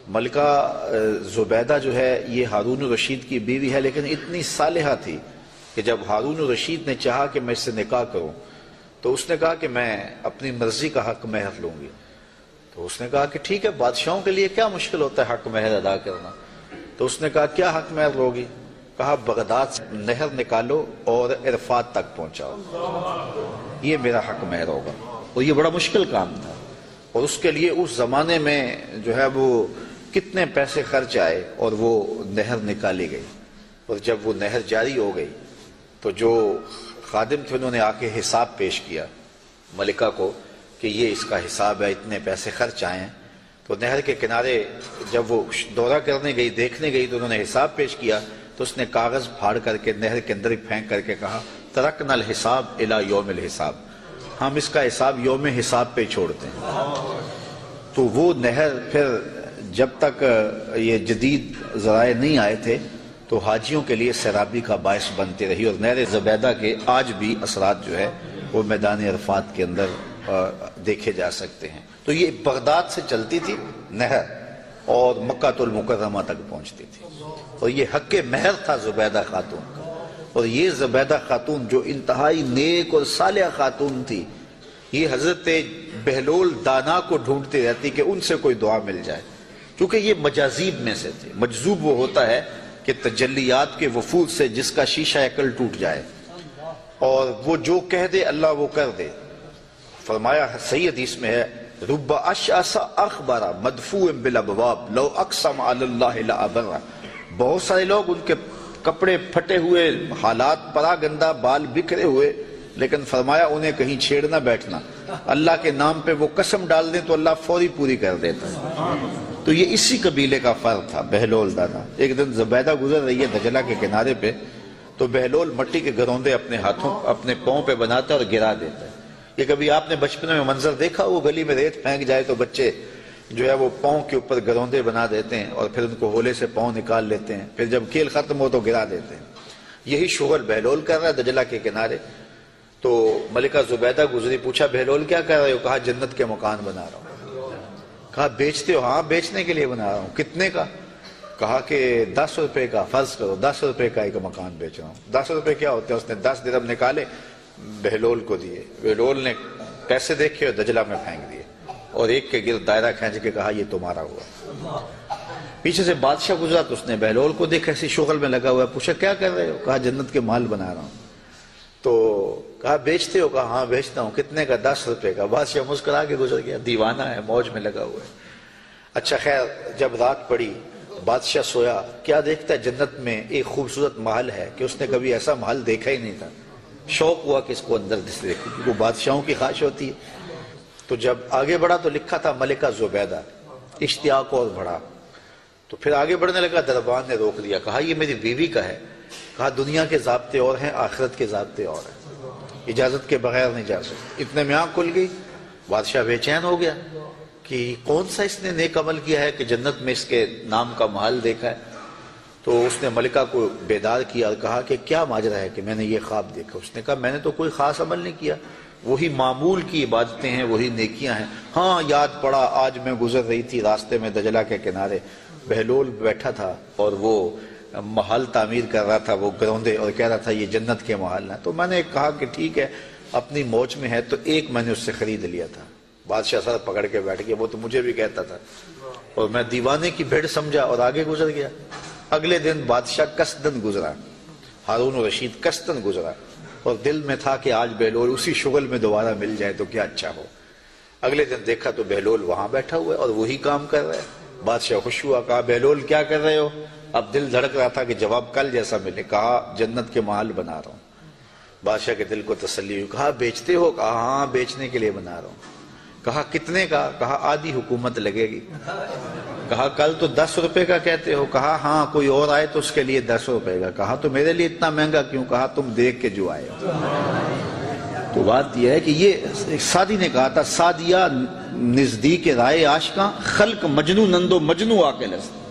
ملکہ زبیدہ جو ہے یہ ہارون الرشید کی بیوی ہے، لیکن اتنی صالحہ تھی کہ جب ہارون الرشید نے چاہا کہ میں اس سے نکاح کروں تو اس نے کہا کہ میں اپنی مرضی کا حق مہر لوں گی۔ تو اس نے کہا کہ ٹھیک ہے، بادشاہوں کے لیے کیا مشکل ہوتا ہے حق مہر ادا کرنا۔ تو اس نے کہا کیا حق مہر لوگی؟ کہا بغداد سے نہر نکالو اور عرفات تک پہنچاؤ، یہ میرا حق مہر ہوگا۔ اور یہ بڑا مشکل کام تھا، اور اس کے لیے اس زمانے میں جو ہے وہ کتنے پیسے خرچ آئے، اور وہ نہر نکالی گئی۔ اور جب وہ نہر جاری ہو گئی تو جو خادم تھے انہوں نے آ کے حساب پیش کیا ملکہ کو کہ یہ اس کا حساب ہے، اتنے پیسے خرچ آئے ہیں۔ تو نہر کے کنارے جب وہ دورہ کرنے گئی، دیکھنے گئی، تو انہوں نے حساب پیش کیا تو اس نے کاغذ پھاڑ کر کے نہر کے اندر پھینک کر کے کہا ترکنا الحساب الی یوم الحساب، ہم اس کا حساب یوم حساب پہ چھوڑتے ہیں۔ تو وہ نہر پھر جب تک یہ جدید ذرائع نہیں آئے تھے تو حاجیوں کے لیے سیرابی کا باعث بنتی رہی، اور نہر زبیدہ کے آج بھی اثرات جو ہے وہ میدان عرفات کے اندر دیکھے جا سکتے ہیں۔ تو یہ بغداد سے چلتی تھی نہر اور مکہ المکرمہ تک پہنچتی تھی، اور یہ حق مہر تھا زبیدہ خاتون کا۔ اور یہ زبیدہ خاتون جو انتہائی نیک اور صالحہ خاتون تھی، یہ حضرت بہلول دانا کو ڈھونڈتی رہتی کہ ان سے کوئی دعا مل جائے، کیونکہ یہ مجاذیب میں سے تھے۔ مجذوب وہ ہوتا ہے کہ تجلیات کے وفود سے جس کا شیشہ عقل ٹوٹ جائے اور وہ جو کہہ دے اللہ وہ کر دے۔ فرمایا صحیح حدیث میں ہے رب اشعث اخبر مدفوع بالابواب لو اقسم علی اللہ لابر، بہت سارے لوگ ان کے کپڑے پھٹے ہوئے، حالات پرا گندہ، بال بکھرے ہوئے، لیکن فرمایا انہیں کہیں چھیڑنا بیٹھنا، اللہ کے نام پہ وہ قسم ڈال دیں تو اللہ فوری پوری کر دیتا ہے۔ تو یہ اسی قبیلے کا فرد تھا بہلول دانا۔ ایک دن زبیدہ گزر رہی ہے دجلہ کے کنارے پہ، تو بہلول مٹی کے گروندے اپنے ہاتھوں اپنے پاؤں پہ بناتا ہے اور گرا دیتا ہے۔ یہ کبھی آپ نے بچپن میں منظر دیکھا، وہ گلی میں ریت پھینک جائے تو بچے جو ہے وہ پاؤں کے اوپر گروندے بنا دیتے ہیں اور پھر ان کو ہولے سے پاؤں نکال لیتے ہیں، پھر جب کھیل ختم ہو تو گرا دیتے ہیں۔ یہی شغل بہلول کر رہا ہے دجلہ کے کنارے۔ تو ملکہ زبیدہ گزری، پوچھا بہلول کیا کر رہے ہو؟ کہا جنت کے مکان بنا رہا ہوں۔ کہا بیچتے ہو؟ ہاں بیچنے کے لیے بنا رہا ہوں۔ کتنے کا؟ کہا کہ 10 روپے کا، فرض کرو 10 روپے کا ایک مکان بیچ رہا ہوں۔ 10 روپے کیا ہوتے ہیں؟ اس نے 10 درہم نکالے، بہلول کو دیے۔ بہلول نے پیسے دیکھے اور دجلہ میں پھینک دیے، اور ایک کے گرد دائرہ کھینچ کے کہا یہ تمہارا ہوا۔ پیچھے سے بادشاہ گزرا تو اس نے بہلول کو دیکھا ایسی شغل میں لگا ہوا ہے، پوچھا کیا کر رہے ہو؟ کہا جنت کے محل بنا رہا ہوں۔ تو کہا بیچتے ہو؟ کہا ہاں بیچتا ہوں۔ کتنے کا؟ 10 روپے کا۔ بادشاہ مسکرا کے گزر گیا، دیوانہ ہے، موج میں لگا ہوا ہے۔ اچھا خیر، جب رات پڑی بادشاہ سویا، کیا دیکھتا ہے جنت میں ایک خوبصورت محل ہے کہ اس نے کبھی ایسا محل دیکھا ہی نہیں تھا۔ شوق ہوا کہ اس کو اندر دیکھے، کیونکہ وہ بادشاہوں کی خواہش ہوتی ہے۔ تو جب آگے بڑھا تو لکھا تھا ملکہ زبیدہ، اشتیاق اور بڑھا۔ تو پھر آگے بڑھنے لگا، دربان نے روک لیا، کہا یہ میری بیوی کا ہے۔ کہا دنیا کے ضابطے اور ہیں، آخرت کے ضابطے اور ہیں، اجازت کے بغیر نہیں جا سکتے۔ اتنے میں آنکھ کھل گئی، بادشاہ بے چین ہو گیا کہ کون سا اس نے نیک عمل کیا ہے کہ جنت میں اس کے نام کا محل دیکھا ہے۔ تو اس نے ملکہ کو بیدار کیا اور کہا کہ کیا ماجرا ہے کہ میں نے یہ خواب دیکھا؟ اس نے کہا میں نے تو کوئی خاص عمل نہیں کیا، وہی معمول کی عبادتیں ہیں، وہی نیکیاں ہیں۔ ہاں یاد پڑا، آج میں گزر رہی تھی راستے میں دجلہ کے کنارے، بہلول بیٹھا تھا اور وہ محل تعمیر کر رہا تھا، وہ گروندے، اور کہہ رہا تھا یہ جنت کے محل ہیں۔ تو میں نے کہا کہ ٹھیک ہے، اپنی موج میں ہے، تو ایک میں نے اس سے خرید لیا تھا۔ بادشاہ سر پکڑ کے بیٹھ گیا، وہ تو مجھے بھی کہتا تھا، اور میں دیوانے کی بھیڑ سمجھا اور آگے گزر گیا۔ اگلے دن بادشاہ قصدن گزرا، ہارون الرشید قصدن گزرا، اور دل میں تھا کہ آج بہلول اسی شغل میں دوبارہ مل جائے تو کیا اچھا ہو۔ اگلے دن دیکھا تو بہلول وہاں بیٹھا ہوا ہے اور وہی کام کر رہا ہے۔ بادشاہ خوش ہوا، کہا بہلول کیا کر رہے ہو؟ اب دل دھڑک رہا تھا کہ جواب کل جیسا ملے۔ کہا جنت کے محل بنا رہا ہوں۔ بادشاہ کے دل کو تسلی ہوئی، کہا بیچتے ہو؟ کہا ہاں بیچنے کے لیے بنا رہا ہوں۔ کہا کتنے کا؟ کہا آدھی حکومت لگے گی۔ کہا کل تو 10 روپے کا کہتے ہو۔ کہا ہاں کوئی اور آئے تو اس کے لیے 10 روپے کا۔ کہا تو میرے لیے اتنا مہنگا کیوں؟ کہا تم دیکھ کے جو آئے ہو۔ تو بات یہ ہے کہ یہ سعدی نے کہا تھا، سعدیہ نزدیک رائے عاشقاں خلق مجنو نندو مجنو آ کے لست۔